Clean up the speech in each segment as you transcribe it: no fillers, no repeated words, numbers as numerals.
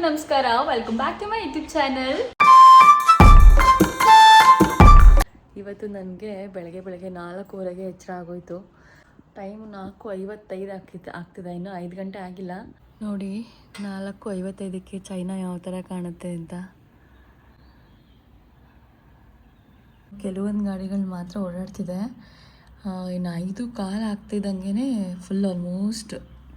ನಮಸ್ಕಾರ, welcome back to my YouTube channel. ಇವತ್ತು ನನಗೆ ಬೆಳಗ್ಗೆ 4:15ಗೆ ಎಚ್ಚರ ಆಗೋಯ್ತು. ಟೈಮ್ 4:55 ಆಗ್ತಿದೆ, ಇನ್ನೂ 5 ಗಂಟೆ ಆಗಿಲ್ಲ. ನೋಡಿ 4:55ಕ್ಕೆ ಚೈನಾ ಯಾವ ಥರ ಕಾಣುತ್ತೆ ಅಂತ. ಕೆಲವೊಂದು ಗಾಡಿಗಳು ಮಾತ್ರ ಓಡಾಡ್ತಿದೆ. ಇನ್ನು 5:15 ಆಗ್ತಿದ್ದಂಗೆ ಫುಲ್ ಆಲ್ಮೋಸ್ಟ್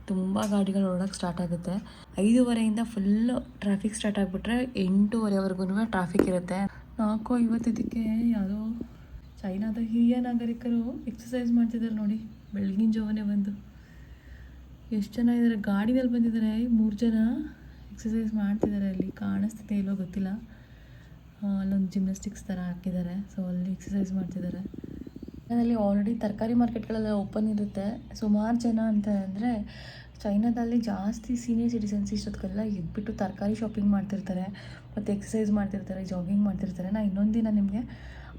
ತುಂಬ ಗಾಡಿಗಳು ಓಡೋಕ್ಕೆ ಸ್ಟಾರ್ಟ್ ಆಗುತ್ತೆ. 5:15ಇಂದ ಫುಲ್ಲು ಟ್ರಾಫಿಕ್ ಸ್ಟಾರ್ಟ್ ಆಗಿಬಿಟ್ರೆ 8:30ವರೆಗೂ ಟ್ರಾಫಿಕ್ ಇರುತ್ತೆ. 4:55ಕ್ಕೆ ಯಾವುದೋ ಚೈನಾದ ಹಿರಿಯ ನಾಗರಿಕರು ಎಕ್ಸಸೈಸ್ ಮಾಡ್ತಿದ್ದಾರೆ ನೋಡಿ, ಬೆಳಗಿನ ಜಾವನೇ ಬಂದು. ಎಷ್ಟು ಜನ ಇದ್ದಾರೆ, ಗಾಡಿನಲ್ಲಿ ಬಂದಿದ್ದಾರೆ. 3 ಜನ ಎಕ್ಸಸೈಸ್ ಮಾಡ್ತಿದ್ದಾರೆ. ಅಲ್ಲಿ ಕಾಣಿಸ್ತಿದೆ ಇಲ್ಲೋ ಗೊತ್ತಿಲ್ಲ. ಅಲ್ಲೊಂದು ಜಿಮ್ನಾಸ್ಟಿಕ್ಸ್ ಥರ ಹಾಕಿದ್ದಾರೆ, ಸೊ ಅಲ್ಲಿ ಎಕ್ಸಸೈಸ್ ಮಾಡ್ತಿದ್ದಾರೆ. ಚೈನಾದಲ್ಲಿ ಆಲ್ರೆಡಿ ತರಕಾರಿ ಮಾರ್ಕೆಟ್ಗಳೆಲ್ಲ ಓಪನ್ ಇರುತ್ತೆ. ಸುಮಾರು ಜನ ಅಂತ ಅಂದರೆ ಚೈನಾದಲ್ಲಿ ಜಾಸ್ತಿ ಸೀನಿಯರ್ ಸಿಟಿಸನ್ಸ್ ಇಷ್ಟೊತ್ತಿಗೆಲ್ಲ ಎದ್ಬಿಟ್ಟು ತರಕಾರಿ ಶಾಪಿಂಗ್ ಮಾಡ್ತಿರ್ತಾರೆ, ಮತ್ತು ಎಕ್ಸಸೈಸ್ ಮಾಡ್ತಿರ್ತಾರೆ, ಜಾಗಿಂಗ್ ಮಾಡ್ತಿರ್ತಾರೆ. ನಾನು ಇನ್ನೊಂದು ದಿನ ನಿಮಗೆ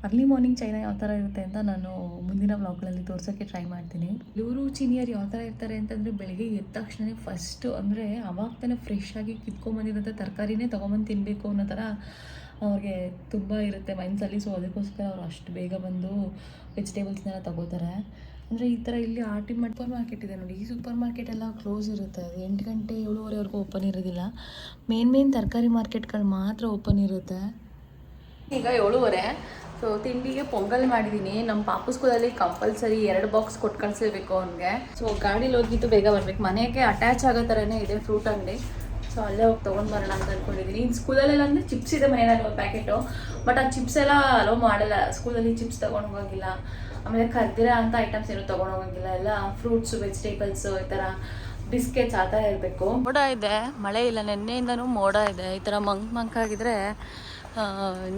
ಅರ್ಲಿ ಮಾರ್ನಿಂಗ್ ಚೈನಾ ಯಾವ ಥರ ಇರುತ್ತೆ ಅಂತ ನಾನು ಮುಂದಿನ ವ್ಲಾಗ್ಗಳಲ್ಲಿ ತೋರ್ಸೋಕ್ಕೆ ಟ್ರೈ ಮಾಡ್ತೀನಿ. ಇವರು ಚೀನಿಯರು ಯಾವ ಥರ ಇರ್ತಾರೆ ಅಂತಂದರೆ ಬೆಳಗ್ಗೆ ಎದ್ದ ತಕ್ಷಣ ಫಸ್ಟು ಅಂದರೆ ಅವಾಗ ತಾನೇ ಫ್ರೆಶ್ ಆಗಿ ಕಿತ್ಕೊಂಬಂದಿರೋಂಥ ತರಕಾರಿನೇ ತೊಗೊಂಬಂದು ತಿನ್ನಬೇಕು ಅನ್ನೋ ಥರ ಅವ್ರಿಗೆ ತುಂಬ ಇರುತ್ತೆ ಮೈಂಡ್ಸಲ್ಲಿ. ಸೊ ಅದಕ್ಕೋಸ್ಕರ ಅವ್ರು ಅಷ್ಟು ಬೇಗ ಬಂದು ವೆಜಿಟೇಬಲ್ಸ್ನೆಲ್ಲ ತೊಗೋತಾರೆ. ಅಂದರೆ ಈ ಥರ ಇಲ್ಲಿ ಸೂಪರ್ ಮಾರ್ಕೆಟ್ ಇದೆ ನೋಡಿ. ಈ ಸೂಪರ್ ಮಾರ್ಕೆಟ್ ಎಲ್ಲ ಕ್ಲೋಸ್ ಇರುತ್ತೆ, ಅದು 8 ಗಂಟೆ 7:30ವರೆಗೂ ಓಪನ್ ಇರೋದಿಲ್ಲ. ಮೇನ್ ತರಕಾರಿ ಮಾರ್ಕೆಟ್ಗಳು ಮಾತ್ರ ಓಪನ್ ಇರುತ್ತೆ. ಈಗ 7:30. ಸೊ ತಿಂಡಿಗೆ ಪೊಂಗಲ್ ಮಾಡಿದ್ದೀನಿ. ನಮ್ಮ ಪಾಪು ಸ್ಕೂಲಲ್ಲಿ ಕಂಪಲ್ಸರಿ 2 ಬಾಕ್ಸ್ ಕೊಟ್ಟು ಕಳಿಸಬೇಕು ಅವ್ನಿಗೆ. ಸೊ ಗಾಡೀಲಿ ಹೋಗಿದ್ದು ಬೇಗ ಬರಬೇಕು. ಮನೆಗೆ ಅಟ್ಯಾಚ್ ಆಗೋ ಥರನೇ ಇದೆ ಫ್ರೂಟ್ ಅಂಗಡಿ. ಸೊ ಅಲ್ಲೇ ಹೋಗಿ ತೊಗೊಂಡು ಬರೋಣ ಅಂತ ಅಂದ್ಕೊಂಡಿದ್ದೀನಿ. ಇನ್ನು ಸ್ಕೂಲಲ್ಲೆಲ್ಲ ಅಂದರೆ ಚಿಪ್ಸ್ ಇದೆ ಮನೆಯಲ್ಲಿ ಒಂದು ಪ್ಯಾಕೆಟು, ಬಟ್ ಆ ಚಿಪ್ಸ್ ಎಲ್ಲ ಅಲೋ ಮಾಡಲ್ಲ. ಸ್ಕೂಲಲ್ಲಿ ಚಿಪ್ಸ್ ತೊಗೊಂಡು ಹೋಗೋಂಗಿಲ್ಲ, ಆಮೇಲೆ ಕರ್ದಿರ ಅಂತ ಐಟಮ್ಸ್ ಏನೂ ತೊಗೊಂಡು ಹೋಗೋಂಗಿಲ್ಲ. ಎಲ್ಲ ಫ್ರೂಟ್ಸು, ವೆಜಿಟೇಬಲ್ಸು, ಈ ಥರ ಬಿಸ್ಕೆಟ್ಸ್ ಆ ಥರ ಇರಬೇಕು. ಮೋಡ ಇದೆ, ಮಳೆ ಇಲ್ಲ, ನೆನ್ನೆಯಿಂದನೂ ಮೋಡ ಇದೆ. ಈ ಥರ ಮಂಕ್ ಆಗಿದ್ರೆ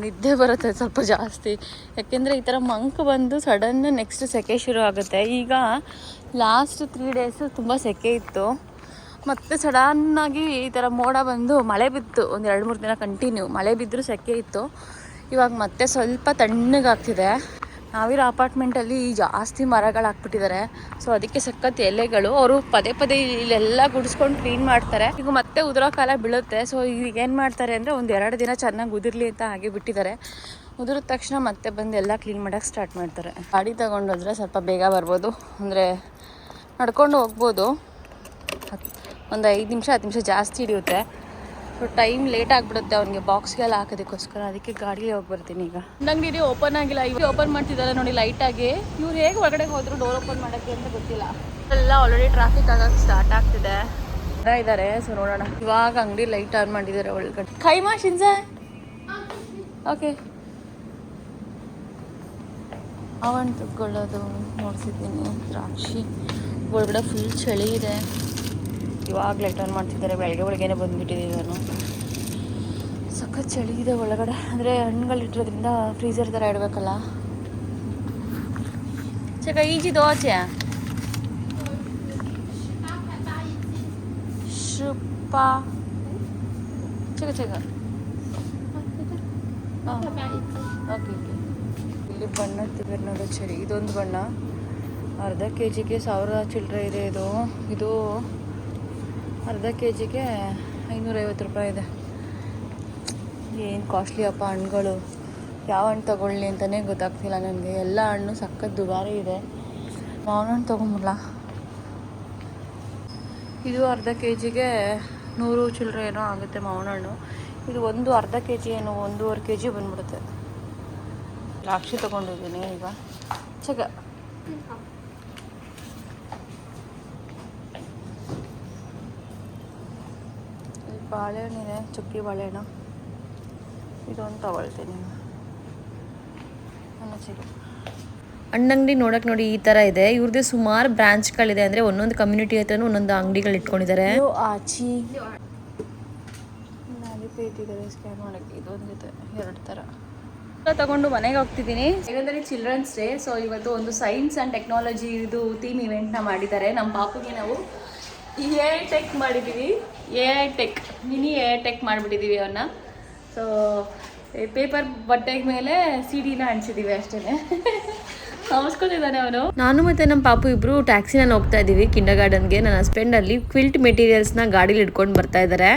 ನಿದ್ದೆ ಬರುತ್ತೆ ಸ್ವಲ್ಪ ಜಾಸ್ತಿ. ಯಾಕೆಂದರೆ ಈ ಥರ ಮಂಕ್ ಬಂದು ಸಡನ್ ನೆಕ್ಸ್ಟ್ ಸೆಕೆ ಶುರು ಆಗುತ್ತೆ. ಈಗ ಲಾಸ್ಟ್ 3 ಡೇಸು ತುಂಬ ಸೆಕೆ ಇತ್ತು, ಮತ್ತು ಸಡನ್ನಾಗಿ ಈ ಥರ ಮೋಡ ಬಂದು ಮಳೆ ಬಿತ್ತು. ಒಂದು 2-3 ದಿನ ಕಂಟಿನ್ಯೂ ಮಳೆ ಬಿದ್ದರೂ ಸೆಕೆ ಇತ್ತು. ಇವಾಗ ಮತ್ತೆ ಸ್ವಲ್ಪ ತಣ್ಣಗಾಗ್ತಿದೆ. ನಾವಿರೋ ಅಪಾರ್ಟ್ಮೆಂಟಲ್ಲಿ ಜಾಸ್ತಿ ಮರಗಳು ಹಾಕ್ಬಿಟ್ಟಿದ್ದಾರೆ. ಸೊ ಅದಕ್ಕೆ ಸಖತ್ ಎಲೆಗಳು ಅವರು ಪದೇ ಇಲ್ಲೆಲ್ಲ ಗುಡಿಸ್ಕೊಂಡು ಕ್ಲೀನ್ ಮಾಡ್ತಾರೆ. ಈಗ ಮತ್ತೆ ಉದುರೋ ಕಾಲ ಬೀಳುತ್ತೆ. ಸೊ ಈಗ ಏನು ಮಾಡ್ತಾರೆ ಅಂದರೆ ಒಂದು 2 ದಿನ ಚೆನ್ನಾಗಿ ಉದಿರಲಿ ಅಂತ ಹಾಗೆ ಬಿಟ್ಟಿದ್ದಾರೆ. ಉದುರಿದ ತಕ್ಷಣ ಮತ್ತೆ ಬಂದು ಎಲ್ಲ ಕ್ಲೀನ್ ಮಾಡೋಕ್ಕೆ ಸ್ಟಾರ್ಟ್ ಮಾಡ್ತಾರೆ. ಗಾಡಿ ತೊಗೊಂಡೋದ್ರೆ ಸ್ವಲ್ಪ ಬೇಗ ಬರ್ಬೋದು, ಅಂದರೆ ನಡ್ಕೊಂಡು ಹೋಗ್ಬೋದು. ಒಂದು 5 ನಿಮಿಷ 10 ನಿಮಿಷ ಜಾಸ್ತಿ ಹಿಡಿಯುತ್ತೆ. ಸೊ ಟೈಮ್ ಲೇಟ್ ಆಗಿಬಿಡುತ್ತೆ ಅವ್ನಿಗೆ ಬಾಕ್ಸ್ಗೆಲ್ಲ ಹಾಕೋದಕ್ಕೋಸ್ಕರ. ಅದಕ್ಕೆ ಗಾಡಿಗೆ ಹೋಗಿ ಬರ್ತೀನಿ. ಈಗ ಅಂಗಡಿ ಓಪನ್ ಆಗಿಲ್ಲ, ಇವಾಗ ಓಪನ್ ಮಾಡ್ತಿದ್ದಾರೆ ನೋಡಿ ಲೈಟಾಗಿ. ಇವ್ರು ಹೇಗೆ ಹೊರಗಡೆ ಹೋದ್ರು ಡೋರ್ ಓಪನ್ ಮಾಡೋಕ್ಕೆ ಅಂತ ಗೊತ್ತಿಲ್ಲ. ಎಲ್ಲ ಆಲ್ರೆಡಿ ಟ್ರಾಫಿಕ್ ಆಗೋಕ್ಕೆ ಸ್ಟಾರ್ಟ್ ಆಗ್ತಿದೆ ಇದ್ದಾರೆ. ಸೊ ನೋಡೋಣ. ಇವಾಗ ಅಂಗಡಿ ಲೈಟ್ ಆನ್ ಮಾಡಿದ್ದಾರೆ ಒಳಗಡೆ. ಖೈಮಾ ಶಿನ್ಸಾ ಓಕೆ ಅವನ್ ತಗೊಳ್ಳೋದು ನೋಡ್ತಿದ್ದೀನಿ. ದ್ರಾಕ್ಷಿ ಒಳಗಡೆ ಫುಲ್ ಚಳಿ ಇದೆ. ಇವಾಗ ಲೈಟ್ ಆನ್ ಮಾಡ್ತಿದ್ದಾರೆ. ಬೆಳಗ್ಗೆನೇ ಬಂದುಬಿಟ್ಟಿದ್ದೀವಿ ನಾನು. ಸಖತ್ ಚಳಿ ಇದೆ ಒಳಗಡೆ. ಅಂದರೆ ಹಣ್ಣುಗಳಿಟ್ಟಿರೋದ್ರಿಂದ ಫ್ರೀಸರ್ ಥರ ಇಡಬೇಕಲ್ಲ. ಚಕ ಈಜಿ ದೋಚೆ ಶುಪ್ಪ ಚಕ ಓಕೆ. ಇಲ್ಲಿ ಬಣ್ಣ ತಿರುಗಿ ನೋಡೋ ಚಳಿ. ಇದೊಂದು ಬಣ್ಣ ಅರ್ಧ kgಗೆ 1000 ಚಿಲ್ಲರೆ ಇದೆ. ಇದು ಅರ್ಧ kgಗೆ 550 ರೂಪಾಯಿ ಇದೆ. ಏನು ಕಾಸ್ಟ್ಲಿ ಅಪ್ಪ ಹಣ್ಣುಗಳು. ಯಾವ ಹಣ್ಣು ತೊಗೊಳ್ಳಿ ಅಂತಲೇ ಗೊತ್ತಾಗ್ತಿಲ್ಲ ನನಗೆ. ಎಲ್ಲ ಹಣ್ಣು ಸಖತ್ ದುಬಾರಿ ಇದೆ. ಮಾವಿನ ಹಣ್ಣು ತೊಗೊಂಬಿಡಲ. ಇದು ಅರ್ಧ kgಗೆ 100 ಚಿಲ್ಲರೆ ಏನೋ ಆಗುತ್ತೆ ಮಾವಿನ ಹಣ್ಣು. ಇದು ಒಂದು ಅರ್ಧ kg ಏನು 1.5 kg ಬಂದ್ಬಿಡುತ್ತೆ. ದ್ರಾಕ್ಷಿ ತೊಗೊಂಡಿದ್ದೀನಿ ಈಗ. ಚಗ ಬಾಳೆಹಣ್ಣಿದೆ, ಚುಕ್ಕಿ ಬಾಳೆಹಣ್ಣು. ಇದೊಂದು ತಗೊಳ್ತೀನಿ. ಹಣ್ಣಂಗಡಿ ನೋಡೋಕೆ ನೋಡಿ ಈ ಥರ ಇದೆ. ಇವ್ರದ್ದು ಸುಮಾರು ಬ್ರಾಂಚ್ಗಳಿದೆ. ಅಂದರೆ ಒಂದೊಂದು ಕಮ್ಯುನಿಟಿ ಹತ್ರನೂ ಒಂದೊಂದು ಅಂಗಡಿಗಳು ಇಟ್ಕೊಂಡಿದ್ದಾರೆ. ಆಚಿ ಇಟ್ಟಿದ್ದಾರೆ ಸ್ಕ್ಯಾನ್ ಮಾಡೋಕ್ಕೆ. ಇದೊಂದಿದೆ, 2 ಥರ ತಗೊಂಡು ಮನೆಗೆ ಹೋಗ್ತಿದ್ದೀನಿ. ಯಾಕಂದರೆ ಚಿಲ್ಡ್ರನ್ಸ್ ಡೇ. ಸೊ ಇವತ್ತು ಒಂದು ಸೈನ್ಸ್ ಆ್ಯಂಡ್ ಟೆಕ್ನಾಲಜಿ ಇದು ಥೀಮ್ ಇವೆಂಟ್ನ ಮಾಡಿದ್ದಾರೆ. ನಮ್ಮ ಪಾಪುಗೆ ನಾವು AI ಟೆಕ್ ಮಾಡಿದ್ದೀವಿ. AI tech mini AI tech ಮಾಡಿಬಿಟ್ಟಿದ್ದೀವಿ ಅವನ್ನ. ಸೊ ಪೇಪರ್ ಬಟ್ಟೆಗೆ ಮೇಲೆ CD ಅಂಟಿಸಿದ್ದೀವಿ ಅಷ್ಟೇ. ನಮಸ್ಕೊತಿದ್ದಾನೆ ಅವನು. ನಾನು ಮತ್ತು ನಮ್ಮ ಪಾಪು ಇಬ್ಬರು ಟ್ಯಾಕ್ಸಿನಲ್ಲಿ ಹೋಗ್ತಾ ಇದ್ದೀವಿ ಕಿಂಡರ್ ಗಾರ್ಡನ್ಗೆ. ನನ್ನ ಹಸ್ಬೆಂಡ್ ಅಲ್ಲಿ ಕ್ವಿಲ್ಟ್ ಮೆಟೀರಿಯಲ್ಸ್ನ ಗಾಡೀಲಿ ಇಟ್ಕೊಂಡು ಬರ್ತಾ ಇದ್ದಾರೆ.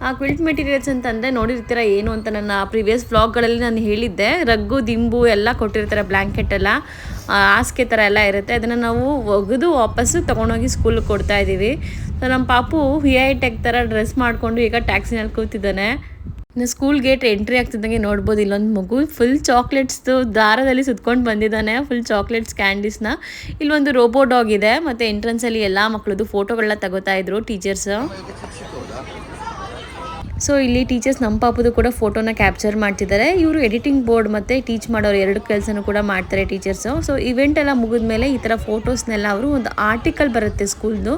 ಆ ಕ್ವಿಲ್ಟ್ ಮೆಟೀರಿಯಲ್ಸ್ ಅಂತಂದರೆ ನೋಡಿರ್ತೀರ ಏನು ಅಂತ ನನ್ನ ಪ್ರೀವಿಯಸ್ ವ್ಲಾಗ್ಗಳಲ್ಲಿ ನಾನು ಹೇಳಿದ್ದೆ. ರಗ್ಗು ದಿಂಬು ಎಲ್ಲ ಕೊಟ್ಟಿರ್ತಾರೆ, ಬ್ಲ್ಯಾಂಕೆಟ್ ಎಲ್ಲ ಹಾಸಿಗೆ ಥರ ಎಲ್ಲ ಇರುತ್ತೆ. ಅದನ್ನು ನಾವು ಒಗೆದು ವಾಪಸ್ಸು ತೊಗೊಂಡೋಗಿ ಸ್ಕೂಲಿಗೆ ಕೊಡ್ತಾ ಇದ್ದೀವಿ. ಸೊ ನಮ್ಮ ಪಾಪು VI ಟೆಕ್ ಥರ ಡ್ರೆಸ್ ಮಾಡಿಕೊಂಡು ಈಗ ಟ್ಯಾಕ್ಸಿನಲ್ಲಿ ಕೂತಿದ್ದಾನೆ. ಇನ್ನು ಸ್ಕೂಲ್ ಗೇಟ್ ಎಂಟ್ರಿ ಆಗ್ತಿದ್ದಂಗೆ ನೋಡ್ಬೋದು ಇಲ್ಲೊಂದು ಮಗು ಫುಲ್ ಚಾಕ್ಲೇಟ್ಸ್ದು ದಾರದಲ್ಲಿ ಸುತ್ಕೊಂಡು ಬಂದಿದ್ದಾನೆ, ಫುಲ್ ಚಾಕ್ಲೇಟ್ಸ್ ಕ್ಯಾಂಡೀಸ್ನ. ಇಲ್ಲೊಂದು ರೋಬೋ ಡಾಗ್ ಇದೆ. ಮತ್ತು ಎಂಟ್ರೆನ್ಸಲ್ಲಿ ಎಲ್ಲ ಮಕ್ಕಳದ್ದು ಫೋಟೋಗಳನ್ನ ತಗೋತಾ ಇದ್ರು ಟೀಚರ್ಸ್. ಸೊ ಇಲ್ಲಿ ಟೀಚರ್ಸ್ ನಮ್ಮ ಪಾಪದು ಕೂಡ ಫೋಟೋನ ಕ್ಯಾಪ್ಚರ್ ಮಾಡ್ತಿದ್ದಾರೆ. ಇವರು ಎಡಿಟಿಂಗ್ ಬೋರ್ಡ್ ಮತ್ತು ಟೀಚ್ ಮಾಡೋರು ಎರಡು ಕೆಲಸನೂ ಕೂಡ ಮಾಡ್ತಾರೆ ಟೀಚರ್ಸು. ಸೊ ಇವೆಂಟ್ ಎಲ್ಲ ಮುಗಿದ್ಮೇಲೆ ಈ ಥರ ಫೋಟೋಸ್ನೆಲ್ಲ ಅವರು ಒಂದು ಆರ್ಟಿಕಲ್ ಬರುತ್ತೆ ಸ್ಕೂಲ್ದು,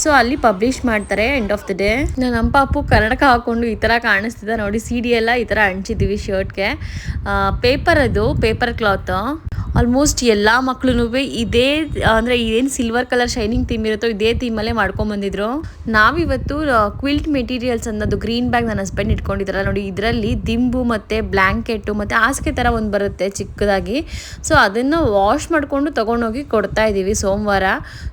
ಸೊ ಅಲ್ಲಿ ಪಬ್ಲಿಷ್ ಮಾಡ್ತಾರೆ ಎಂಡ್ ಆಫ್ ದ ಡೇ. ನಮ್ಮ ಪಾಪು ಕನ್ನಡಕ ಹಾಕ್ಕೊಂಡು ಈ ಥರ ಕಾಣಿಸ್ತಿದ್ದ ನೋಡಿ. CD ಎಲ್ಲ ಈ ಥರ ಅಂಟಿಸಿದ್ದೀವಿ ಶರ್ಟ್ಗೆ. ಪೇಪರ್, ಅದು ಪೇಪರ್ ಕ್ಲಾತ್. ಆಲ್ಮೋಸ್ಟ್ ಎಲ್ಲ ಮಕ್ಕಳು ಇದೇ ಅಂದರೆ ಏನು ಸಿಲ್ವರ್ ಕಲರ್ ಶೈನಿಂಗ್ ಥೀಮ್ ಇರುತ್ತೋ ಇದೇ ಥೀಮಲ್ಲೇ ಮಾಡ್ಕೊಂಬಂದಿದ್ರು. ನಾವಿವತ್ತು ಕ್ವಿಲ್ಟ್ ಮೆಟೀರಿಯಲ್ಸ್ ಅನ್ನೋದು ಗ್ರೀನ್ ಬ್ಯಾಗ್ ನನ್ನ ಹಸ್ಬೆಂಡ್ ಇಟ್ಕೊಂಡಿದ್ದಾರಲ್ಲ ನೋಡಿ, ಇದರಲ್ಲಿ ದಿಂಬು ಮತ್ತು ಬ್ಲ್ಯಾಂಕೆಟು ಮತ್ತು ಹಾಸಿಗೆ ಥರ ಒಂದು ಬರುತ್ತೆ ಚಿಕ್ಕದಾಗಿ. ಸೊ ಅದನ್ನು ವಾಶ್ ಮಾಡಿಕೊಂಡು ತೊಗೊಂಡೋಗಿ ಕೊಡ್ತಾ ಇದ್ದೀವಿ ಸೋಮವಾರ.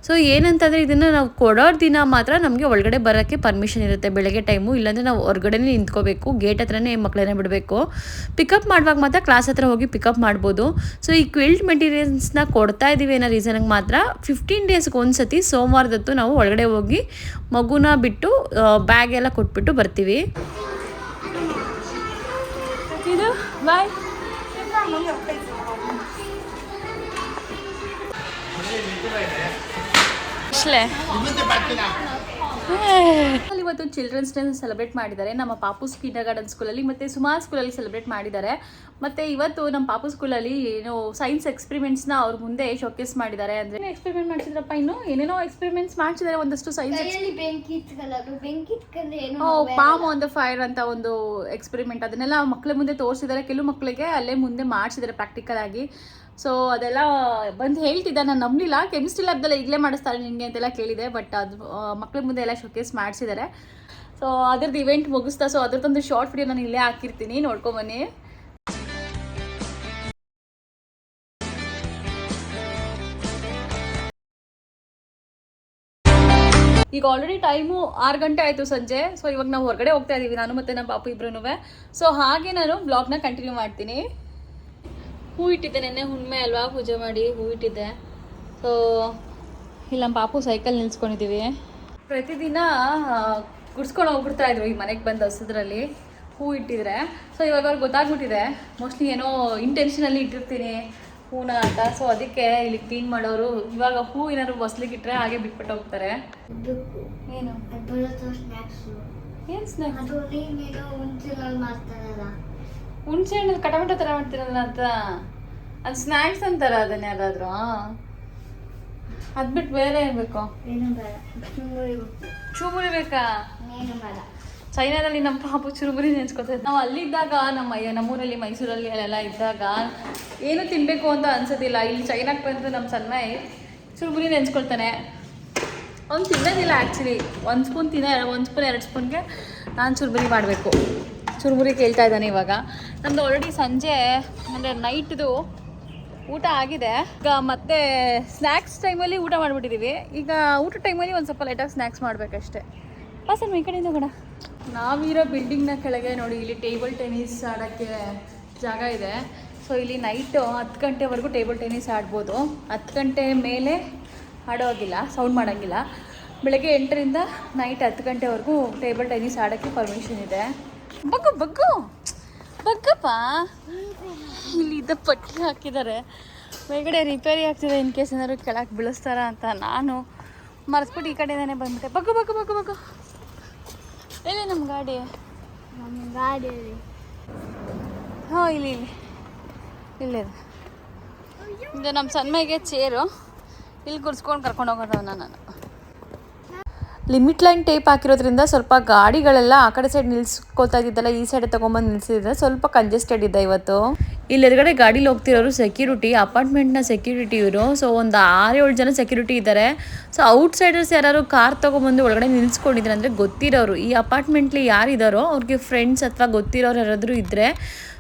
ಸೊ ಏನಂತಂದರೆ ಇದನ್ನು ನಾವು ಕೊಡೋ ದಿನ ಮಾತ್ರ ನಮಗೆ ಒಳಗಡೆ ಬರೋಕ್ಕೆ ಪರ್ಮಿಷನ್ ಇರುತ್ತೆ ಬೆಳಗ್ಗೆ ಟೈಮು, ಇಲ್ಲಾಂದರೆ ನಾವು ಹೊರಗಡೆ ನಿಂತ್ಕೋಬೇಕು, ಗೇಟ್ ಹತ್ರನೇ ಮಕ್ಕಳನ್ನ ಬಿಡಬೇಕು. ಪಿಕಪ್ ಮಾಡುವಾಗ ಮಾತ್ರ ಕ್ಲಾಸ್ ಹತ್ರ ಹೋಗಿ ಪಿಕಪ್ ಮಾಡ್ಬೋದು. ಸೊ ಈ ಕ್ವಿಲ್ಟ್ ಮೆಟೀರಿಯಲ್ಸ್ನ ಕೊಡ್ತಾ ಇದ್ದೀವಿ ಅನ್ನೋ ರೀಸನ್ಗೆ ಮಾತ್ರ 15 ಡೇಸ್ಗೆ ಒಂದ್ಸತಿ ಸೋಮವಾರದತ್ತು ನಾವು ಒಳಗಡೆ ಹೋಗಿ ಮಗುನ ಬಿಟ್ಟು ಬ್ಯಾಗ್ ಎಲ್ಲ ಕೊಟ್ಬಿಟ್ಟು ಬರ್ತೀವಿ. ಇದು ಬಾಯ್. ಇವತ್ತು ಚಿಲ್ಡ್ರನ್ಸ್ ಡೇ ಸೆಲೆಬ್ರೇಟ್ ಮಾಡಿದ್ದಾರೆ ನಮ್ಮ ಪಾಪು ಕಿಂಡರ್ ಗಾರ್ಡನ್ ಸ್ಕೂಲಲ್ಲಿ ಮತ್ತು ಸುಮಾರು ಸ್ಕೂಲಲ್ಲಿ ಸೆಲೆಬ್ರೇಟ್ ಮಾಡಿದ್ದಾರೆ. ಮತ್ತು ಇವತ್ತು ನಮ್ಮ ಪಾಪು ಸ್ಕೂಲಲ್ಲಿ ಏನೋ ಸೈನ್ಸ್ ಎಕ್ಸ್ಪೆರಿಮೆಂಟ್ಸ್ನ ಅವ್ರ ಮುಂದೆ ಶೋಕೇಸ್ ಮಾಡಿದ್ದಾರೆ. ಅಂದರೆ ಎಕ್ಸ್ಪೆರಿಮೆಂಟ್ ಮಾಡಿಸಿದ್ರಪ್ಪ, ಇನ್ನು ಏನೇನೋ ಎಕ್ಸ್ಪೆರಿಮೆಂಟ್ಸ್ ಮಾಡಿಸಿದ್ದಾರೆ. ಒಂದಷ್ಟು science palm on the fire ಅಂತ ಒಂದು ಎಕ್ಸ್ಪೆರಿಮೆಂಟ್, ಅದನ್ನೆಲ್ಲ ಮಕ್ಕಳ ಮುಂದೆ ತೋರಿಸಿದ್ದಾರೆ. ಕೆಲವು ಮಕ್ಕಳಿಗೆ ಅಲ್ಲೇ ಮುಂದೆ ಮಾಡಿಸಿದ್ದಾರೆ ಪ್ರಾಕ್ಟಿಕಲ್ ಆಗಿ. ಸೊ ಅದೆಲ್ಲ ಬಂದು ಹೇಳ್ತಿದ್ದ, ನಾನು ನಂಬಲಿಲ್ಲ. ಕೆಮಿಸ್ಟ್ರಿ ಲ್ಯಾಬ್ದೆಲ್ಲ ಈಗಲೇ ಮಾಡಿಸ್ತಾರೆ ನಿಮಗೆ ಅಂತೆಲ್ಲ ಕೇಳಿದೆ. ಬಟ್ ಅದು ಮಕ್ಕಳ ಮುಂದೆ ಎಲ್ಲ ಶೋಕೇಸ್ ಮಾಡಿಸಿದ್ದಾರೆ. ಸೊ ಅದ್ರದ್ದು ಇವೆಂಟ್ ಮುಗಿಸ್ತಾ, ಸೊ ಅದ್ರದ್ದೊಂದು ಶಾರ್ಟ್ ವಿಡಿಯೋ ನಾನು ಇಲ್ಲೇ ಹಾಕಿರ್ತೀನಿ, ನೋಡ್ಕೊಂಬನ್ನಿ. ಈಗ ಆಲ್ರೆಡಿ ಟೈಮು 6 ಗಂಟೆ ಆಯಿತು ಸಂಜೆ. ಸೊ ಇವಾಗ ನಾವು ಹೊರಗಡೆ ಹೋಗ್ತಾ ಇದ್ದೀವಿ, ನಾನು ಮತ್ತು ನಮ್ಮ ಪಾಪು ಇಬ್ರು. ಸೊ ಹಾಗೆ ನಾನು ಬ್ಲಾಗ್ನ ಕಂಟಿನ್ಯೂ ಮಾಡ್ತೀನಿ. ಹೂ ಇಟ್ಟಿದ್ದೆ, ನೆನ್ನೆ ಹುಣ್ಣಿಮೆ ಅಲ್ವಾ, ಪೂಜೆ ಮಾಡಿ ಹೂ ಇಟ್ಟಿದ್ದೆ. ಸೊ ಇಲ್ಲಿ ನಮ್ಮ ಪಾಪು ಸೈಕಲ್ ನಿಲ್ಸ್ಕೊಂಡಿದ್ದೀವಿ. ಪ್ರತಿದಿನ ಗುಡ್ಸ್ಕೊಂಡು ಹೋಗ್ಬಿಡ್ತಾ ಇದ್ವಿ ಈ ಮನೆಗೆ ಬಂದು ಹಸದ್ರಲ್ಲಿ ಹೂ ಇಟ್ಟಿದ್ರೆ. ಸೊ ಇವಾಗ ಅವ್ರಿಗೆ ಗೊತ್ತಾಗ್ಬಿಟ್ಟಿದೆ, ಮೋಸ್ಟ್ಲಿ ಏನೋ ಇಂಟೆನ್ಷನಲ್ಲಿ ಇಟ್ಟಿರ್ತೀನಿ ಹೂನ ಅಂತ. ಸೊ ಅದಕ್ಕೆ ಇಲ್ಲಿ ಕ್ಲೀನ್ ಮಾಡೋರು ಇವಾಗ ಹೂ ಏನಾದ್ರು ಬಸ್ಲಿಗೆ ಇಟ್ಟರೆ ಹಾಗೆ ಬಿಟ್ಬಿಟ್ಟು ಹೋಗ್ತಾರೆ. ಏನು ಏನು ಸ್ನ್ಯಾಕ್ಸ್? ಹುಣಸೆ ಹಣ್ಣಲ್ಲಿ ಕಟಮಟ ಥರ ಮಾಡ್ತೀರಲ್ಲ ಅಂತ, ಅದು ಸ್ನ್ಯಾಕ್ಸ್ ಅಂತಾರ ಅದನ್ನ ಯಾರಾದರೂ? ಅದು ಬಿಟ್ಟು ಬೇರೆ ಏನು ಬೇಕು? ಚುರುಮುರಿ ಬೇಕಾ? ಚೈನಾದಲ್ಲಿ ನಮ್ಮ ಪಾಪು ಚುರುಮುರಿ ನೆನ್ಸ್ಕೊತಾರೆ. ನಾವು ಅಲ್ಲಿದ್ದಾಗ ನಮ್ಮೂರಲ್ಲಿ ಮೈಸೂರಲ್ಲಿ ಅಲ್ಲೆಲ್ಲ ಇದ್ದಾಗ ಏನು ತಿನ್ನಬೇಕು ಅಂತ ಅನ್ಸೋದಿಲ್ಲ. ಇಲ್ಲಿ ಚೈನಾಕ್ಕೆ ಬಂದು ನಮ್ಮ ಸಣ್ಣಯ್ ಚುರುಮುರಿ ನೆನ್ಸ್ಕೊಳ್ತಾನೆ. ಅವ್ನು ತಿನ್ನೋದಿಲ್ಲ ಆ್ಯಕ್ಚುಲಿ. 1 ಸ್ಪೂನ್ 1 ಸ್ಪೂನ್ 2 ಸ್ಪೂನ್ಗೆ ನಾನು ಚುರುಮುರಿ ಮಾಡಬೇಕು. ಚುರುಮುರಿ ಕೇಳ್ತಾ ಇದ್ದಾನೆ ಇವಾಗ. ನಮ್ಮದು ಆಲ್ರೆಡಿ ಸಂಜೆ ಅಂದರೆ ನೈಟ್ದು ಊಟ ಆಗಿದೆ. ಈಗ ಮತ್ತೆ ಸ್ನ್ಯಾಕ್ಸ್ ಟೈಮಲ್ಲಿ ಊಟ ಮಾಡಿಬಿಟ್ಟಿದ್ದೀವಿ. ಈಗ ಊಟ ಟೈಮಲ್ಲಿ ಒಂದು ಸ್ವಲ್ಪ ಲೈಟಾಗಿ ಸ್ನ್ಯಾಕ್ಸ್ ಮಾಡಬೇಕಷ್ಟೆ. ಬಸ್ ಈ ಕಡೆಯಿಂದ ಕೂಡ ನಾವಿರೋ ಬಿಲ್ಡಿಂಗ್ನ ಕೆಳಗೆ ನೋಡಿ, ಇಲ್ಲಿ ಟೇಬಲ್ ಟೆನ್ನಿಸ್ ಆಡೋಕ್ಕೆ ಜಾಗ ಇದೆ. ಸೊ ಇಲ್ಲಿ ನೈಟು 10 ಗಂಟೆವರೆಗೂ ಟೇಬಲ್ ಟೆನ್ನಿಸ್ ಆಡ್ಬೋದು. 10 ಗಂಟೆ ಮೇಲೆ ಆಡೋಗಿಲ್ಲ, ಸೌಂಡ್ ಮಾಡೋಂಗಿಲ್ಲ. ಬೆಳಗ್ಗೆ 8ರಿಂದ ನೈಟ್ 10 ಗಂಟೆವರೆಗೂ ಟೇಬಲ್ ಟೆನ್ನಿಸ್ ಆಡೋಕ್ಕೆ ಪರ್ಮಿಷನ್ ಇದೆ. ಬಗ್ಗು ಬಗ್ಗು ಬಗ್ಗಪ್ಪ. ಇಲ್ಲಿ ಇದ್ದ ಪಟ್ಟಿ ಹಾಕಿದ್ದಾರೆ, ಮೇಲ್ಗಡೆ ರಿಪೇರಿ ಆಗ್ತಿದೆ, ಇನ್ ಕೇಸ್ ಏನಾದ್ರು ಕೆಳಗೆ ಬೀಳಿಸ್ತಾರ ಅಂತ. ನಾನು ಮರೆಸ್ಬಿಟ್ಟು ಈ ಕಡೆಯಿಂದಾನೆ ಬಂದ್ಬಿಟ್ಟೆ. ಬಗ್ಗು ಬಗ್ಗು ಬಗ್ಗು ಬಗ್ಗು. ಎಲ್ಲಿ ನಮ್ಮ ಗಾಡಿ? ಹಾಂ ಇಲ್ಲಿ ಇಲ್ಲೇ ಇದು ನಮ್ಮ ಸನ್ಮೆಗೆ ಚೇರು. ಇಲ್ಲಿ ಗುರ್ಸ್ಕೊಂಡು ಕರ್ಕೊಂಡು ಹೋಗೋದವ ನಾನು. ಲಿಮಿಟ್ ಲೈನ್ ಟೇಪ್ ಹಾಕಿರೋದ್ರಿಂದ ಸ್ವಲ್ಪ ಗಾಡಿಗಳೆಲ್ಲ ಆ ಕಡೆ ಸೈಡ್ ನಿಲ್ಸ್ಕೊತಾ ಇದ್ದಿದ್ದಲ್ಲ, ಈ ಸೈಡ್ ತೊಗೊಂಬಂದು ನಿಲ್ಸಿದ್ರೆ ಸ್ವಲ್ಪ ಕಂಜೆಸ್ಟೆಡ್ ಇದೆ ಇವತ್ತು. ಇಲ್ಲಿ ಎದುರುಗಡೆ ಗಾಡೀಲಿ ಹೋಗ್ತಿರೋರು ಸೆಕ್ಯೂರಿಟಿ, ಅಪಾರ್ಟ್ಮೆಂಟ್ನ ಸೆಕ್ಯೂರಿಟಿ ಇವರು. ಸೊ ಒಂದು 6-7 ಜನ ಸೆಕ್ಯೂರಿಟಿ ಇದ್ದಾರೆ. ಸೊ ಔಟ್ಸೈಡರ್ಸ್ ಯಾರು ಕಾರ್ ತೊಗೊಂಬಂದು ಒಳಗಡೆ ನಿಲ್ಸ್ಕೊಂಡಿದ್ದಾರೆ ಅಂದರೆ ಗೊತ್ತಿರೋರು, ಈ ಅಪಾರ್ಟ್ಮೆಂಟ್ಲಿ ಯಾರಿದ್ದಾರೋ ಅವ್ರಿಗೆ ಫ್ರೆಂಡ್ಸ್ ಅಥವಾ ಗೊತ್ತಿರೋರು ಯಾರಾದರೂ ಇದ್ದರೆ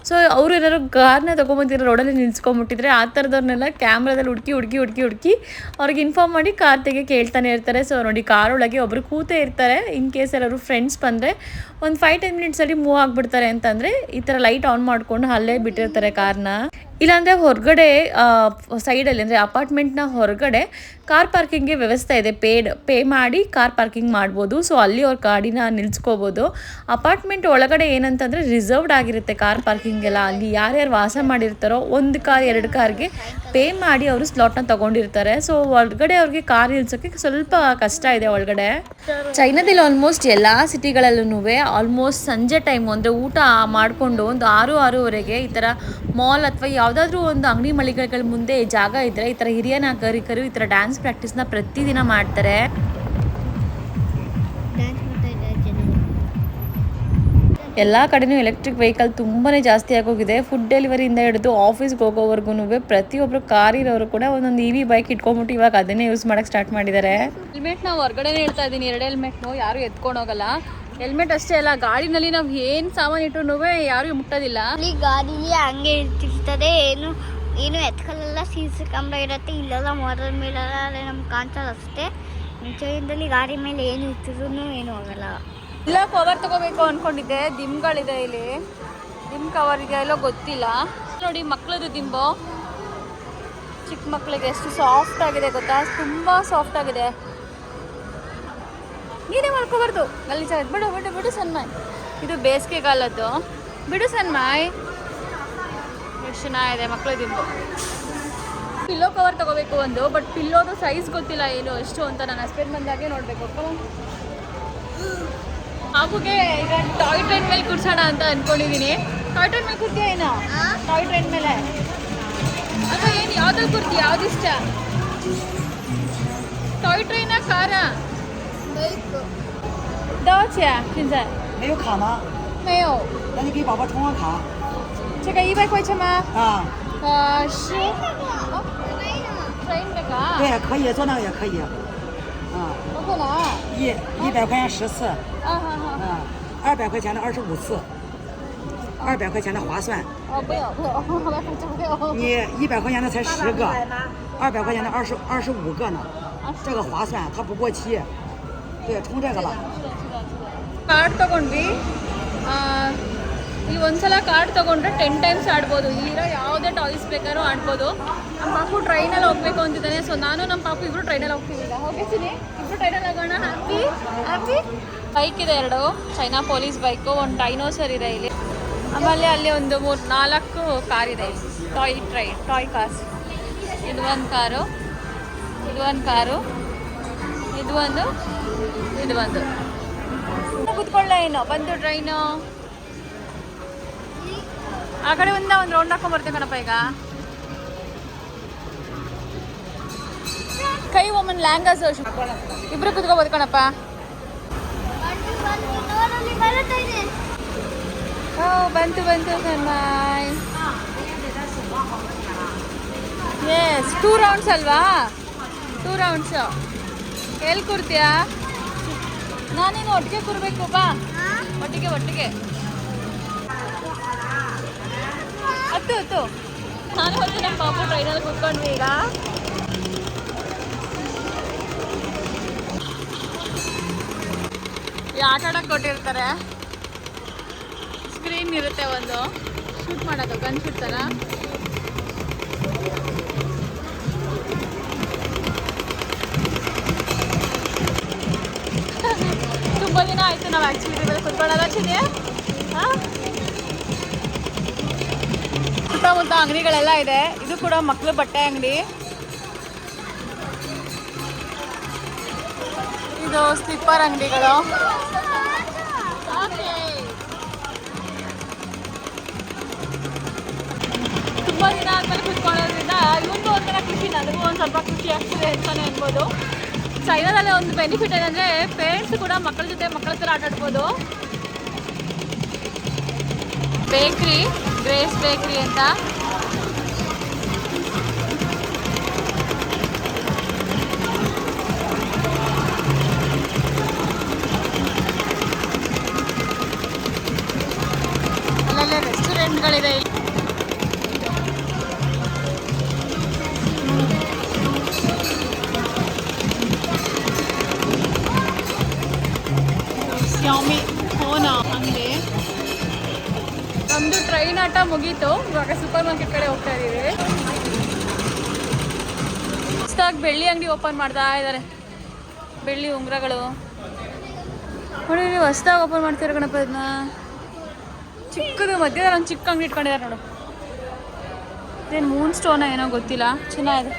ಸೊ ಅವರು ಏನಾದ್ರು ಕಾರ್ನ ತೊಗೊಂಬಂದಿರೋ ರೋಡಲ್ಲಿ ನಿಲ್ಸ್ಕೊಂಬಿಟ್ಟಿದ್ರೆ ಆ ಥರದವ್ರನ್ನೆಲ್ಲ ಕ್ಯಾಮ್ರಾದಲ್ಲಿ ಹುಡುಕಿ ಅವ್ರಿಗೆ ಇನ್ಫಾರ್ಮ್ ಮಾಡಿ ಕಾರ್ ತೆಗೆ ಕೇಳ್ತಾನೆ ಇರ್ತಾರೆ. ಸೊ ನೋಡಿ ಕಾರ್ ಒಳಗೆ ಒಬ್ಬರು ಕೂತೇ ಇರ್ತಾರೆ. ಇನ್ ಕೇಸ್ ಯಾರು ಫ್ರೆಂಡ್ಸ್ ಬಂದರೆ ಒಂದು 5-10 ಮಿನಿಟ್ಸಲ್ಲಿ ಮೂವ್ ಆಗಿಬಿಡ್ತಾರೆ ಅಂತಂದರೆ ಈ ಥರ ಲೈಟ್ ಆನ್ ಮಾಡಿಕೊಂಡು ಅಲ್ಲೇ ಬಿಟ್ಟಿರ್ತಾರೆ ಕಾರ್ನ. ಇಲ್ಲಾಂದರೆ ಹೊರಗಡೆ ಸೈಡಲ್ಲಿ ಅಂದರೆ ಅಪಾರ್ಟ್ಮೆಂಟ್ನ ಹೊರಗಡೆ ಕಾರ್ ಪಾರ್ಕಿಂಗ್ಗೆ ವ್ಯವಸ್ಥೆ ಇದೆ. ಪೇ ಮಾಡಿ ಕಾರ್ ಪಾರ್ಕಿಂಗ್ ಮಾಡ್ಬೋದು. ಸೊ ಅಲ್ಲಿ ಅವ್ರ ಗಾಡಿನ ನಿಲ್ಸ್ಕೋಬೋದು. ಅಪಾರ್ಟ್ಮೆಂಟ್ ಒಳಗಡೆ ಏನಂತಂದರೆ ರಿಸರ್ವ್ಡ್ ಆಗಿರುತ್ತೆ ಕಾರ್ ಪಾರ್ಕಿಂಗೆಲ್ಲ. ಅಲ್ಲಿ ಯಾರ್ಯಾರು ವಾಸ ಮಾಡಿರ್ತಾರೋ 1 ಕಾರ್ 2 ಕಾರ್ಗೆ ಪೇ ಮಾಡಿ ಅವರು ಸ್ಲಾಟ್ನ ತೊಗೊಂಡಿರ್ತಾರೆ. ಸೊ ಒಳಗಡೆ ಅವ್ರಿಗೆ ಕಾರ್ ನಿಲ್ಸೋಕ್ಕೆ ಸ್ವಲ್ಪ ಕಷ್ಟ ಇದೆ ಒಳಗಡೆ. ಚೈನಾದಲ್ಲಿ ಆಲ್ಮೋಸ್ಟ್ ಎಲ್ಲ ಸಿಟಿಗಳಲ್ಲೂ ಆಲ್ಮೋಸ್ಟ್ ಸಂಜೆ ಟೈಮು ಅಂದರೆ ಊಟ ಮಾಡಿಕೊಂಡು ಒಂದು 6-6:30 ಈ ಥರ ಮಾಲ್ ಅಥವಾ ಯಾವುದಾದ್ರೂ ಒಂದು ಅಂಗಡಿ ಮಳಿಗೆಗಳ ಮುಂದೆ ಜಾಗ ಇದ್ದರೆ ಈ ಥರ ಹಿರಿಯ ನಾಗರಿಕರು ಈ ಥರ ಡ್ಯಾನ್ಸ್ ಪ್ರಾಕ್ಟೀಸ್ನ ಪ್ರತಿದಿನ ಮಾಡ್ತಾರೆ. ಎಲ್ಲ ಕಡೆನೂ ಎಲೆಕ್ಟ್ರಿಕ್ ವೆಹಿಕಲ್ ತುಂಬಾ ಜಾಸ್ತಿ ಆಗೋಗಿದೆ. ಫುಡ್ ಡೆಲಿವರಿಯಿಂದ ಹಿಡಿದು ಆಫೀಸ್ಗೆ ಹೋಗೋವರೆಗೂ ಪ್ರತಿಯೊಬ್ಬರು ಕಾರ್ ಇರೋರು ಕೂಡ ಒಂದೊಂದು EV ಬೈಕ್ ಇಟ್ಕೊಂಡ್ಬಿಟ್ಟು ಇವಾಗ ಅದನ್ನೇ ಯೂಸ್ ಮಾಡೋಕ್ಕೆ ಸ್ಟಾರ್ಟ್ ಮಾಡಿದ್ದಾರೆ. ಹೆಲ್ಮೆಟ್ ನಾವು ಹೊರಗಡೆನೇ ಹೇಳ್ತಾ ಇದ್ದೀನಿ, 2 ಹೆಲ್ಮೆಟ್ನು ಯಾರು ಎತ್ಕೊಂಡು ಹೋಗಲ್ಲ. ಹೆಲ್ಮೆಟ್ ಅಷ್ಟೇ ಅಲ್ಲ, ಗಾಡಿನಲ್ಲಿ ನಾವು ಏನು ಸಾಮಾನು ಇಟ್ಟರು ಯಾರು ಮುಟ್ಟೋದಿಲ್ಲ. ಅಲ್ಲಿ ಗಾಡಿಲಿ ಹಂಗೆ ಇರ್ತಿರ್ತದೆ, ಏನು ಎತ್ಕೊಳ್ಳಲ್ಲ. CC ಕ್ಯಾಮ್ರಾ ಇರುತ್ತೆ, ಇಲ್ಲೆಲ್ಲ ಮೋಟರ್ ಮೇಲೆಲ್ಲ ನಮ್ಗೆ ಕಾಣ್ತದೆ ಅಷ್ಟೇ. ಮುಂಚೆಯಿಂದಲೇ ಗಾಡಿ ಮೇಲೆ ಏನು ಇಟ್ಟಿದ್ರು ಏನೂ ಆಗಲ್ಲ. ಇಲ್ಲ ಕವರ್ ತಗೋಬೇಕು ಅಂದ್ಕೊಂಡಿದ್ದೆ. ದಿಂಬ್ಗಳಿದೆ ಇಲ್ಲಿ, ದಿಂಬ್ ಕವರ್ ಇದೆ ಎಲ್ಲೋ ಗೊತ್ತಿಲ್ಲ. ನೋಡಿ ಮಕ್ಕಳದು ದಿಂಬು, ಚಿಕ್ಕ ಮಕ್ಕಳಿಗೆ ಎಷ್ಟು ಸಾಫ್ಟ್ ಆಗಿದೆ ಗೊತ್ತಾ, ತುಂಬ ಸಾಫ್ಟ್ ಆಗಿದೆ. ನೀನೇ ಮಾಡ್ಕೋಬಾರ್ದು, ಗಲೀಜ ಬಿಡು ಬಿಡು ಬಿಡು ಸನ್ಮಾಯ್. ಇದು ಬೇಸಿಗೆಗಾಲದ್ದು, ಬಿಡು ಸನ್ಮಾಯ್. ಎಷ್ಟು ಚೆನ್ನಾಗಿದೆ ಮಕ್ಕಳ ದಿಂಬು. ಪಿಲ್ಲೋ ಕವರ್ ತಗೋಬೇಕು ಒಂದು, ಬಟ್ ಪಿಲ್ಲೋದು ಸೈಜ್ ಗೊತ್ತಿಲ್ಲ ಏನು ಎಷ್ಟು ಅಂತ. ನಾನು ಹಸ್ಬೆಂಡ್ ಬಂದಾಗೆ ನೋಡಬೇಕು. ಹಾಗೆ ಈಗ ಟಾಯ್ ಟ್ರೈನ್ ಮೇಲೆ ಕೂರ್ಸೋಣ ಅಂತ ಅಂದ್ಕೊಂಡಿದ್ದೀನಿ. ಟಾಯ್ ಟ್ರೈನ್ ಮೇಲೆ ಕೂರ್ತೀಯ ಏನೋ? ಟಾಯ್ ಟ್ರೈನ್ ಮೇಲೆ ಅಥವಾ ಏನು ಯಾವ್ದಲ್ಲಿ ಕೂರ್ತೀಯ? ಯಾವ್ದು ಇಷ್ಟ? ಟಾಯ್ ಟ್ರೈನಾ ಕಾರಾ?多少钱？现在没有卡吗？没有。那你给宝宝充个卡。这个100块钱吗？啊。是。train 那个？对，可以坐那个也可以。啊。我可能。100块钱10次。啊好好。200块钱的25次。200块钱的划算。哦，不要不要，200块钱不要。你100块钱的才10个，200块钱的25个呢。这个划算，它不过期。对，充这个吧。ಕಾರ್ಡ್ ತಗೊಂಡ್ವಿ. ಇಲ್ಲಿ ಒಂದ್ಸಲ ಕಾರ್ಡ್ ತಗೊಂಡ್ರೆ 10 ಟೈಮ್ಸ್ ಆಡ್ಬೋದು. ಇಲ್ಲಿರೋ ಯಾವುದೇ ಟಾಯ್ಸ್ ಬೇಕಾದ್ರೂ ಆಡ್ಬೋದು. ನಮ್ಮ ಪಾಪು ಟ್ರೈನಲ್ಲಿ ಹೋಗ್ಬೇಕು ಅಂತಿದ್ದಾನೆ. ಸೊ ನಾನು ನಮ್ಮ ಪಾಪು ಇಬ್ರು ಟ್ರೈನಲ್ಲಿ ಹೋಗ್ತೀವಿ. ಈಗ ಹೋಗಿದ್ದೀನಿ, ಇಬ್ರು ಟ್ರೈನಲ್ಲಿ ಹೋಗೋಣ. Happy happy. ಬೈಕ್ ಇದೆ 2, ಚೈನಾ ಪೊಲೀಸ್ ಬೈಕು, ಒಂದು ಡೈನೋಸರ್ ಇದೆ ಇಲ್ಲಿ. ಆಮೇಲೆ ಅಲ್ಲಿ ಒಂದು 3-4 ಕಾರ್ ಇದೆ. Toy cars. ಇದು ಒಂದು ಕಾರು, ಇದು ಒಂದು ಕಾರು, ಇದು ಒಂದು ಕೂತ್ಕೊಳ್ಳ. ಏನು ಬಂದು ಟ್ರೈನು ಆ ಕಡೆ ಒಂದು ರೌಂಡ್ ಹಾಕೊಂಡ್ಬರ್ತೇವೆ ಕಣಪ್ಪ. ಈಗ ಕೈ ಒಮ್ಮನ್ ಲ್ಯಾಂಗಸ್ ಇಬ್ರು ಕೂತ್ಕೋಬೋದು ಕಣಪ್ಪ. ಓ ಬಂತು ಸನ್ಮಾಯ್. ಎಸ್ 2 ರೌಂಡ್ಸ್ ಅಲ್ವಾ? 2 ರೌಂಡ್ಸು. ಎಲ್ಲಿ ಕೂರ್ತೀಯಾ? ನಾನೇನು ಒಟ್ಟಿಗೆ ಕೂರ್ಬೇಕು ಬಾ. ಒಟ್ಟಿಗೆ ಹತ್ತು. ನಾನು ಮತ್ತು ನಮ್ಮ ಪಾಪು ಟ್ರೈನಲ್ಲಿ ಕೂತ್ಕೊಂಡ್ವಿ. ಈಗ ಆಟ ಆಡೋಕ್ಕೆ ಕೊಟ್ಟಿರ್ತಾರೆ. ಸ್ಕ್ರೀನ್ ಇರುತ್ತೆ, ಒಂದು ಶೂಟ್ ಮಾಡೋದು, ಗನ್ ಶೂಟ್ ಥರ. ತುಂಬ ದಿನ ಆಯಿತು ನಾವು ಆ್ಯಕ್ಚುಲಿ ಮೇಲೆ ಕುತ್ಕೊಳ್ಳೋದ ಚಿನ್ನಿ. ಸುತ್ತಮುತ್ತ ಅಂಗಡಿಗಳೆಲ್ಲ ಇದೆ. ಇದು ಕೂಡ ಮಕ್ಕಳು ಬಟ್ಟೆ ಅಂಗಡಿ. ಇದು ಸ್ಲಿಪ್ಪರ್ ಅಂಗಡಿಗಳು. ತುಂಬ ದಿನ ಆದಮೇಲೆ ಕುತ್ಕೊಳ್ಳೋದ್ರಿಂದ ಇವತ್ತು ಒಂಥರ ಖುಷಿ, ನನಗೂ ಒಂದು ಸ್ವಲ್ಪ ಖುಷಿ ಆಗ್ತಿದೆ ಅಂತಲೇ ಅನ್ಬೋದು. ಚೈನಾದಲ್ಲಿ ಒಂದು ಬೆನಿಫಿಟ್ ಏನಂದರೆ ಪೇರೆಂಟ್ಸ್ ಕೂಡ ಮಕ್ಕಳ ಜೊತೆ ಮಕ್ಕಳ ಥರ ಆಟ ಆಡ್ಬೋದು. ಬೇಕ್ರಿ, ಗ್ರೇಸ್ ಬೇಕ್ರಿ ಅಂತ. ಅಲ್ಲಲ್ಲೇ ರೆಸ್ಟೋರೆಂಟ್ ಡಿಸ್ಕೌಂಟ್ಗಳಿದೆ ಇಲ್ಲಿ. Xiaomi ಫೋನ್ ಅಂಗಡಿ. ನಮ್ಮದು ಟ್ರೈನ್ ಆಟ ಮುಗೀತು, ಇವಾಗ ಸೂಪರ್ ಮಾರ್ಕೆಟ್ ಕಡೆ ಹೋಗ್ತಾ ಇದ್ದೀವಿ. ಹೊಸದಾಗಿ ಬೆಳ್ಳಿ ಅಂಗಡಿ ಓಪನ್ ಮಾಡ್ತಾ ಇದ್ದಾರೆ. ಬೆಳ್ಳಿ ಉಂಗುರಗಳು ನೋಡಿ, ನೀವು ಹೊಸದಾಗಿ ಓಪನ್ ಮಾಡ್ತೀರ ಗಣಪ. ಇದನ್ನ ಚಿಕ್ಕದು ಮಧ್ಯದಲ್ಲಿ ಒಂದು ಚಿಕ್ಕ ಅಂಗಡಿ ಇಟ್ಕೊಂಡಿದ್ದಾರೆ ನೋಡು. ಇದೇನು ಮೂನ್ ಸ್ಟೋನ ಏನೋ ಗೊತ್ತಿಲ್ಲ, ಚೆನ್ನಾಗಿದೆ.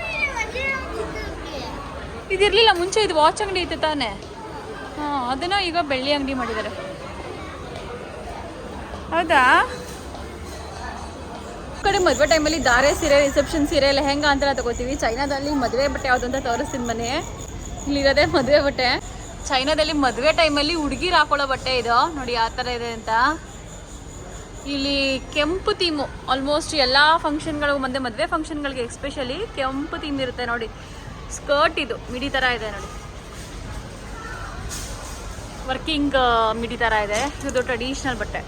ಇದಿರಲಿಲ್ಲ ಮುಂಚೆ, ಇದು ವಾಚ್ ಅಂಗಡಿ ಇತ್ತು ತಾನೇ. ಹಾಂ, ಅದನ್ನು ಈಗ ಬೆಳ್ಳಿ ಅಂಗಡಿ ಮಾಡಿದ್ದಾರೆ. ಹೌದಾ? ಕಡೆ ಮದುವೆ ಟೈಮಲ್ಲಿ ಧಾರೆ ಸೀರೆ, ರಿಸೆಪ್ಷನ್ ಸೀರೆ, ಲೆಹೆಂಗಾ ಅಂತೆಲ್ಲ ತಗೋತೀವಿ. ಚೈನಾದಲ್ಲಿ ಮದುವೆ ಬಟ್ಟೆ ಯಾವುದು ಅಂತ ತೋರಿಸ್ತೀನಿ ಮನೆ. ಇಲ್ಲಿರೋದೇ ಮದುವೆ ಬಟ್ಟೆ. ಚೈನಾದಲ್ಲಿ ಮದುವೆ ಟೈಮಲ್ಲಿ ಹುಡುಗಿರು ಹಾಕೊಳ್ಳೋ ಬಟ್ಟೆ ಇದು ನೋಡಿ ಯಾವ ಥರ ಇದೆ ಅಂತ. ಇಲ್ಲಿ ಕೆಂಪು ಥೀಮು ಆಲ್ಮೋಸ್ಟ್ ಎಲ್ಲ ಫಂಕ್ಷನ್ಗಳು, ಮತ್ತೆ ಮದುವೆ ಫಂಕ್ಷನ್ಗಳಿಗೆ ಎಸ್ಪೆಷಲಿ ಕೆಂಪು ಥೀಮ್ ಇರುತ್ತೆ ನೋಡಿ. ಸ್ಕರ್ಟ್ ಇದು ಮಿಡಿ ಥರ ಇದೆ ನೋಡಿ, ವರ್ಕಿಂಗ್ ಮಿಡಿ ಥರ ಇದೆ. ಇದು ಟ್ರೆಡಿಷ್ನಲ್ ಬಟ್ಟೆ.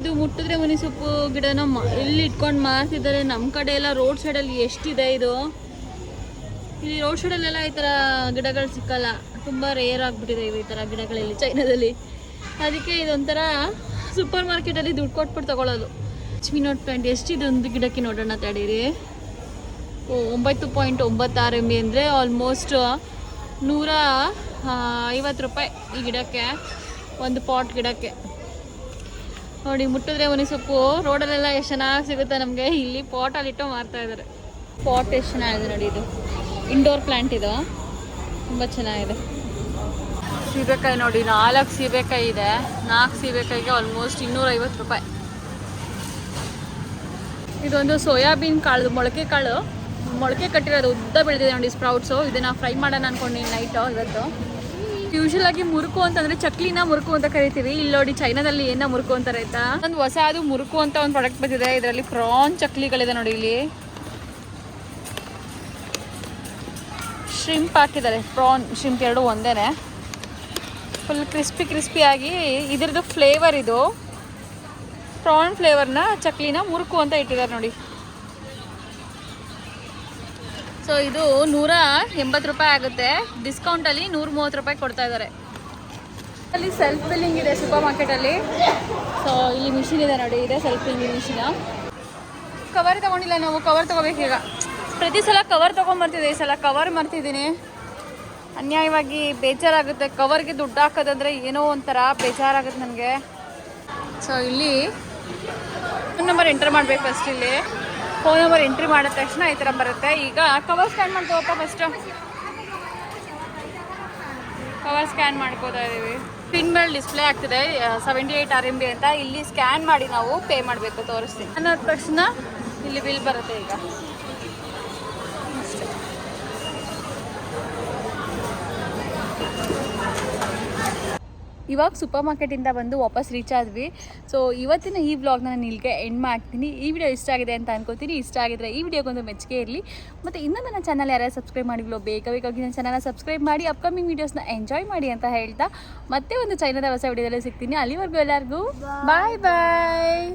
ಇದು ಮುಟ್ಟಿದ್ರೆ ಮನೆ ಸೊಪ್ಪು ಗಿಡನ ಇಲ್ಲಿ ಇಟ್ಕೊಂಡು ಮಾರ್ತಿದ್ದಾರೆ. ನಮ್ಮ ಕಡೆ ಎಲ್ಲ ರೋಡ್ ಸೈಡಲ್ಲಿ ಎಷ್ಟಿದೆ ಇದು. ಇಲ್ಲಿ ರೋಡ್ ಸೈಡಲ್ಲೆಲ್ಲ ಈ ಥರ ಗಿಡಗಳು ಸಿಕ್ಕಲ್ಲ, ತುಂಬ ರೇರ್ ಆಗಿಬಿಟ್ಟಿದೆ ಈ ಥರ ಗಿಡಗಳಲ್ಲಿ ಚೈನಾದಲ್ಲಿ. ಅದಕ್ಕೆ ಇದೊಂಥರ ಸೂಪರ್ ಮಾರ್ಕೆಟಲ್ಲಿ ದುಡ್ಡು ಕೊಟ್ಬಿಟ್ಟು ತೊಗೊಳ್ಳೋದು. ನೋಟ್ ಪ್ಯಾಂಟ್ ಎಷ್ಟಿದೆ ಒಂದು ಗಿಡಕ್ಕೆ ನೋಡೋಣ ತಡೀರಿ. 9.96 MB ಅಂದರೆ ಆಲ್ಮೋಸ್ಟ್ 150 ರೂಪಾಯಿ ಈ ಗಿಡಕ್ಕೆ, ಒಂದು ಪಾಟ್ ಗಿಡಕ್ಕೆ. ನೋಡಿ ಮುಟ್ಟಿದ್ರೆ ಮನೆ ಸೊಪ್ಪು ರೋಡಲ್ಲೆಲ್ಲ ಎಷ್ಟು ಚೆನ್ನಾಗಿ ಸಿಗುತ್ತೆ ನಮಗೆ. ಇಲ್ಲಿ ಪಾಟಲ್ಲಿಟ್ಟು ಮಾರ್ತಾ ಇದ್ದಾರೆ. ಪಾಟ್ ಎಷ್ಟು ಚೆನ್ನಾಗಿದೆ ನೋಡಿ. ಇದು ಇಂಡೋರ್ ಪ್ಲ್ಯಾಂಟ್, ಇದು ತುಂಬ ಚೆನ್ನಾಗಿದೆ. ಸೀಬೆಕಾಯಿ ನೋಡಿ, 4 ಸೀಬೆಕಾಯಿ ಇದೆ. 4 ಸೀಬೆಕಾಯಿಗೆ ಆಲ್ಮೋಸ್ಟ್ 250 ರೂಪಾಯಿ. ಇದೊಂದು ಸೋಯಾಬೀನ್ ಕಾಳು, ಮೊಳಕೆ ಕಾಳು, ಮೊಳಕೆ ಕಟ್ಟಿರೋದು ಉದ್ದ ಬೆಳೆದಿದೆ ನೋಡಿ, ಸ್ಪ್ರೌಟ್ಸು. ಇದನ್ನು ಫ್ರೈ ಮಾಡೋಣ ಅಂದ್ಕೊಂಡು ನೈಟು ಇವತ್ತು. ಯೂಶಲ್ ಆಗಿ ಮುರುಕು ಅಂತಂದರೆ ಚಕ್ಲಿನ ಮುರುಕು ಅಂತ ಕರಿತೀವಿ. ಇಲ್ಲಿ ನೋಡಿ ಚೈನಾದಲ್ಲಿ ಏನ ಮುರುಕು ಅಂತಾರೆ ಆಯ್ತಾ. ಒಂದು ಹೊಸ ಅದು ಮುರುಕು ಅಂತ ಒಂದು ಪ್ರಾಡಕ್ಟ್ ಬಂದಿದೆ. ಇದರಲ್ಲಿ ಪ್ರಾನ್ ಚಕ್ಲಿಗಳಿದೆ ನೋಡಿ. ಇಲ್ಲಿ ಶ್ರಿಂಪ್ ಹಾಕಿದ್ದಾರೆ, ಪ್ರಾನ್ ಶ್ರಿಂಪ್ ಎರಡು ಒಂದೇ. ಫುಲ್ ಕ್ರಿಸ್ಪಿಯಾಗಿ ಇದ್ರದ್ದು ಫ್ಲೇವರ್, ಇದು ಪ್ರಾನ್ ಫ್ಲೇವರ್ನ ಚಕ್ಲಿನ ಮುರುಕು ಅಂತ ಇಟ್ಟಿದ್ದಾರೆ ನೋಡಿ. ಸೊ ಇದು 180 ರೂಪಾಯಿ ಆಗುತ್ತೆ. ಡಿಸ್ಕೌಂಟಲ್ಲಿ 130 ರೂಪಾಯಿ ಕೊಡ್ತಾ ಇದ್ದಾರೆ. ಅಲ್ಲಿ ಸೆಲ್ಫ್ ಬಿಲ್ಲಿಂಗ್ ಇದೆ ಸೂಪರ್ ಮಾರ್ಕೆಟಲ್ಲಿ. ಸೊ ಇಲ್ಲಿ ಮಿಷಿನ್ ಇದೆ ನೋಡಿ, ಇದೆ ಸೆಲ್ಫ್ ಬಿಲ್ಲಿಂಗ್ ಮಿಷಿನ್. ಕವರ್ ತೊಗೊಂಡಿಲ್ಲ ನಾವು, ಕವರ್ ತೊಗೋಬೇಕೀಗ. ಪ್ರತಿ ಸಲ ಕವರ್ ತೊಗೊಂಬರ್ತಿದ್ದೆ, ಈ ಸಲ ಕವರ್ ಮಾಡ್ತಿದ್ದೀನಿ. ಅನ್ಯಾಯವಾಗಿ ಬೇಜಾರಾಗುತ್ತೆ. ಕವರ್ಗೆ ದುಡ್ಡು ಹಾಕೋದಂದರೆ ಏನೋ ಒಂಥರ ಬೇಜಾರಾಗುತ್ತೆ ನನಗೆ. ಸೊ ಇಲ್ಲಿ ಫೋನ್ ನಂಬರ್ ಎಂಟರ್ ಮಾಡಬೇಕು ಫಸ್ಟ್. ಇಲ್ಲಿ ಫೋನ್ ನಂಬರ್ ಎಂಟ್ರಿ ಮಾಡಿದ ತಕ್ಷಣ ಈ ಥರ ಬರುತ್ತೆ. ಈಗ ಕವರ್ ಸ್ಕ್ಯಾನ್ ಮಾಡ್ಕೋಪ್ಪ. ಫಸ್ಟು ಕವರ್ ಸ್ಕ್ಯಾನ್ ಮಾಡ್ಕೋತಾ ಇದ್ದೀವಿ. ಪಿನ್ ಮೇಲೆ ಡಿಸ್ಪ್ಲೇ ಆಗ್ತಿದೆ 78 RMB ಅಂತ. ಇಲ್ಲಿ ಸ್ಕ್ಯಾನ್ ಮಾಡಿ ನಾವು ಪೇ ಮಾಡಬೇಕು. ತೋರಿಸ್ತೀನಿ ಅನ್ನೋದ ತಕ್ಷಣ ಇಲ್ಲಿ ಬಿಲ್ ಬರುತ್ತೆ. ಈಗ ಇವಾಗ ಸೂಪರ್ ಮಾರ್ಕೆಟಿಂದ ಬಂದು ವಾಪಸ್ ರೀಚ್ ಆದ್ವಿ. ಸೊ ಇವತ್ತಿನ ಈ ವ್ಲಾಗ್ನ ನಾನು ಇಲ್ಲಿಗೆ ಎಂಡ್ ಮಾಡ್ತೀನಿ. ಈ ವಿಡಿಯೋ ಇಷ್ಟ ಆಗಿದೆ ಅಂತ ಅನ್ಕೋತೀನಿ. ಇಷ್ಟ ಆಗಿದ್ರೆ ಈ ವಿಡಿಯೋಗೊಂದು ಮೆಚ್ಚುಗೆ ಇರಲಿ. ಮತ್ತು ಇನ್ನೂ ನನ್ನ ಚಾನಲ್ ಯಾರ್ಯಾರು ಸಬ್ಸ್ಕ್ರೈಬ್ ಮಾಡಿದ್ಲೋ ಬೇಕಾಗಿ ನನ್ನ ಚಾನಲ್ನ ಸಬ್ಸ್ಕ್ರೈಬ್ ಮಾಡಿ ಅಪ್ಕಮಿಂಗ್ ವೀಡಿಯೋಸ್ನ ಎಂಜಾಯ್ ಮಾಡಿ ಅಂತ ಹೇಳ್ತಾ ಮತ್ತೆ ಒಂದು ಚೈನಾದ ಹೊಸ ವಿಡಿಯೋದಲ್ಲಿ ಸಿಗ್ತೀನಿ. ಅಲ್ಲಿವರೆಗೂ ಎಲ್ಲರಿಗೂ ಬಾಯ್ ಬಾಯ್.